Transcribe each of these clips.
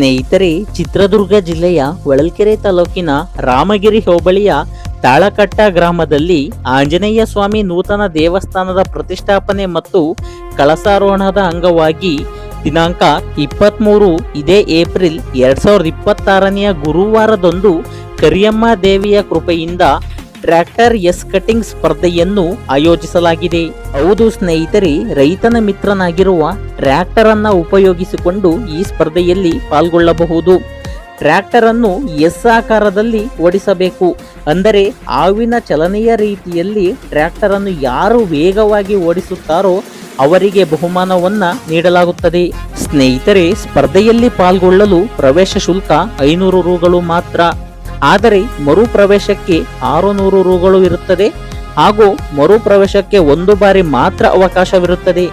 ಸ್ನೇಹಿತರೆ, ಚಿತ್ರದುರ್ಗ ಜಿಲ್ಲೆಯ ಹೊಳಲ್ಕೆರೆ ತಾಲೂಕಿನ ರಾಮಗಿರಿ ಹೋಬಳಿಯ ತಾಳಕಟ್ಟ ಗ್ರಾಮದಲ್ಲಿ ಆಂಜನೇಯ ಸ್ವಾಮಿ ನೂತನ ದೇವಸ್ಥಾನದ ಪ್ರತಿಷ್ಠಾಪನೆ ಮತ್ತು ಕಳಸಾರೋಹಣದ ಅಂಗವಾಗಿ ದಿನಾಂಕ 23 ಇದೇ ಏಪ್ರಿಲ್ 2026ನೆಯ ಗುರುವಾರದಂದು ಕರಿಯಮ್ಮ ದೇವಿಯ ಕೃಪೆಯಿಂದ ಟ್ರ್ಯಾಕ್ಟರ್ ಎಸ್ ಕಟಿಂಗ್ ಸ್ಪರ್ಧೆಯನ್ನು ಆಯೋಜಿಸಲಾಗಿದೆ. ಹೌದು ಸ್ನೇಹಿತರೆ, ರೈತನ ಮಿತ್ರನಾಗಿರುವ ಟ್ರ್ಯಾಕ್ಟರ್ ಅನ್ನ ಉಪಯೋಗಿಸಿಕೊಂಡು ಈ ಸ್ಪರ್ಧೆಯಲ್ಲಿ ಪಾಲ್ಗೊಳ್ಳಬಹುದು. ಟ್ರ್ಯಾಕ್ಟರ್ ಅನ್ನು ಎಸ್ ಆಕಾರದಲ್ಲಿ ಓಡಿಸಬೇಕು. ಅಂದರೆ ಹಾವಿನ ಚಲನೆಯ ರೀತಿಯಲ್ಲಿ ಟ್ರ್ಯಾಕ್ಟರ್ ಅನ್ನು ಯಾರು ವೇಗವಾಗಿ ಓಡಿಸುತ್ತಾರೋ ಅವರಿಗೆ ಬಹುಮಾನವನ್ನ ನೀಡಲಾಗುತ್ತದೆ. ಸ್ನೇಹಿತರೆ, ಸ್ಪರ್ಧೆಯಲ್ಲಿ ಪಾಲ್ಗೊಳ್ಳಲು ಪ್ರವೇಶ ಶುಲ್ಕ 500 ರೂಗಳು ಮಾತ್ರ. ಆದರೆ ಮರು ಪ್ರವೇಶಕ್ಕೆ 600 ರೂಗಳು ಇರುತ್ತದೆ ಹಾಗೂ ಮರು ಪ್ರವೇಶಕ್ಕೆ ಒಂದು ಬಾರಿ ಮಾತ್ರ ಅವಕಾಶವಿರುತ್ತದೆ.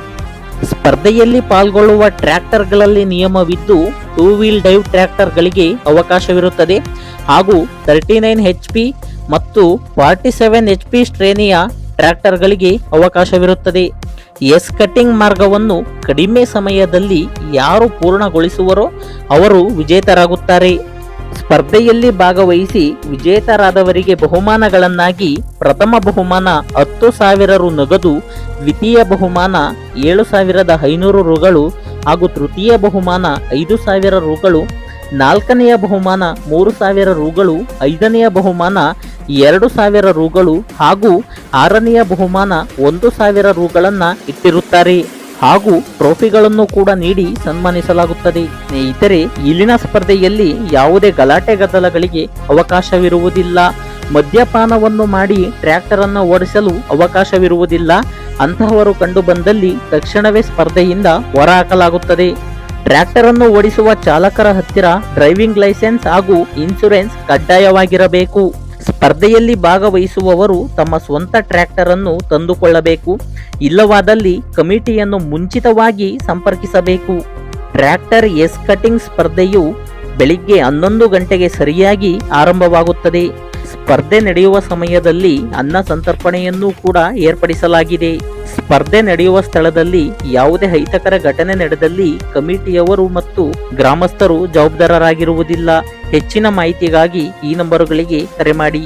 ಸ್ಪರ್ಧೆಯಲ್ಲಿ ಪಾಲ್ಗೊಳ್ಳುವ ಟ್ರ್ಯಾಕ್ಟರ್ಗಳಲ್ಲಿ ನಿಯಮವಿದ್ದು 2 ವೀಲ್ ಡ್ರೈವ್ ಟ್ರ್ಯಾಕ್ಟರ್ಗಳಿಗೆ ಅವಕಾಶವಿರುತ್ತದೆ ಹಾಗೂ 39 HP ಮತ್ತು 47 HP ಶ್ರೇಣಿಯ ಟ್ರ್ಯಾಕ್ಟರ್ಗಳಿಗೆ ಅವಕಾಶವಿರುತ್ತದೆ. ಎಸ್ ಕಟಿಂಗ್ ಮಾರ್ಗವನ್ನು ಕಡಿಮೆ ಸಮಯದಲ್ಲಿ ಯಾರು ಪೂರ್ಣಗೊಳಿಸುವರೋ ಅವರು ವಿಜೇತರಾಗುತ್ತಾರೆ. ಸ್ಪರ್ಧೆಯಲ್ಲಿ ಭಾಗವಹಿಸಿ ವಿಜೇತರಾದವರಿಗೆ ಬಹುಮಾನಗಳನ್ನಾಗಿ ಪ್ರಥಮ ಬಹುಮಾನ 10,000 ರು ನಗದು, ದ್ವಿತೀಯ ಬಹುಮಾನ 7,500 ರೂಗಳು ಹಾಗೂ ತೃತೀಯ ಬಹುಮಾನ 5,000 ರೂಗಳು, ನಾಲ್ಕನೆಯ ಬಹುಮಾನ 3,000 ರೂಗಳು, ಐದನೆಯ ಬಹುಮಾನ 2,000 ರೂಗಳು ಹಾಗೂ ಆರನೆಯ ಬಹುಮಾನ 1,000 ರೂಗಳನ್ನು ಇಟ್ಟಿರುತ್ತಾರೆ ಹಾಗೂ ಟ್ರೋಫಿಗಳನ್ನು ಕೂಡ ನೀಡಿ ಸನ್ಮಾನಿಸಲಾಗುತ್ತದೆ. ಸ್ನೇಹಿತರೆ, ಇಲ್ಲಿನ ಸ್ಪರ್ಧೆಯಲ್ಲಿ ಯಾವುದೇ ಗಲಾಟೆ ಗದ್ದಲಗಳಿಗೆ ಅವಕಾಶವಿರುವುದಿಲ್ಲ. ಮದ್ಯಪಾನವನ್ನು ಮಾಡಿ ಟ್ರ್ಯಾಕ್ಟರ್ ಅನ್ನು ಓಡಿಸಲು ಅವಕಾಶವಿರುವುದಿಲ್ಲ. ಅಂತಹವರು ಕಂಡು ಬಂದಲ್ಲಿ ತಕ್ಷಣವೇ ಸ್ಪರ್ಧೆಯಿಂದ ಹೊರಹಾಕಲಾಗುತ್ತದೆ. ಟ್ರ್ಯಾಕ್ಟರ್ ಅನ್ನು ಓಡಿಸುವ ಚಾಲಕರ ಹತ್ತಿರ ಡ್ರೈವಿಂಗ್ ಲೈಸೆನ್ಸ್ ಹಾಗೂ ಇನ್ಶೂರೆನ್ಸ್ ಕಡ್ಡಾಯವಾಗಿರಬೇಕು. ಸ್ಪರ್ಧೆಯಲ್ಲಿ ಭಾಗವಹಿಸುವವರು ತಮ್ಮ ಸ್ವಂತ ಟ್ರ್ಯಾಕ್ಟರ್ ಅನ್ನು ತಂದುಕೊಳ್ಳಬೇಕು. ಇಲ್ಲವಾದಲ್ಲಿ ಕಮಿಟಿಯನ್ನು ಮುಂಚಿತವಾಗಿ ಸಂಪರ್ಕಿಸಬೇಕು. ಟ್ರ್ಯಾಕ್ಟರ್ ಎಸ್ ಕಟಿಂಗ್ ಸ್ಪರ್ಧೆಯು ಬೆಳಿಗ್ಗೆ 11 ಗಂಟೆಗೆ ಸರಿಯಾಗಿ ಆರಂಭವಾಗುತ್ತದೆ. ಸ್ಪರ್ಧೆ ನಡೆಯುವ ಸಮಯದಲ್ಲಿ ಅನ್ನ ಸಂತರ್ಪಣೆಯನ್ನು ಕೂಡ ಏರ್ಪಡಿಸಲಾಗಿದೆ. ಸ್ಪರ್ಧೆ ನಡೆಯುವ ಸ್ಥಳದಲ್ಲಿ ಯಾವುದೇ ಅಹಿತಕರ ಘಟನೆ ನಡೆದಲ್ಲಿ ಕಮಿಟಿಯವರು ಮತ್ತು ಗ್ರಾಮಸ್ಥರು ಜವಾಬ್ದಾರರಾಗಿರುವುದಿಲ್ಲ. ಹೆಚ್ಚಿನ ಮಾಹಿತಿಗಾಗಿ ಈ ನಂಬರುಗಳಿಗೆ ಕರೆ ಮಾಡಿ.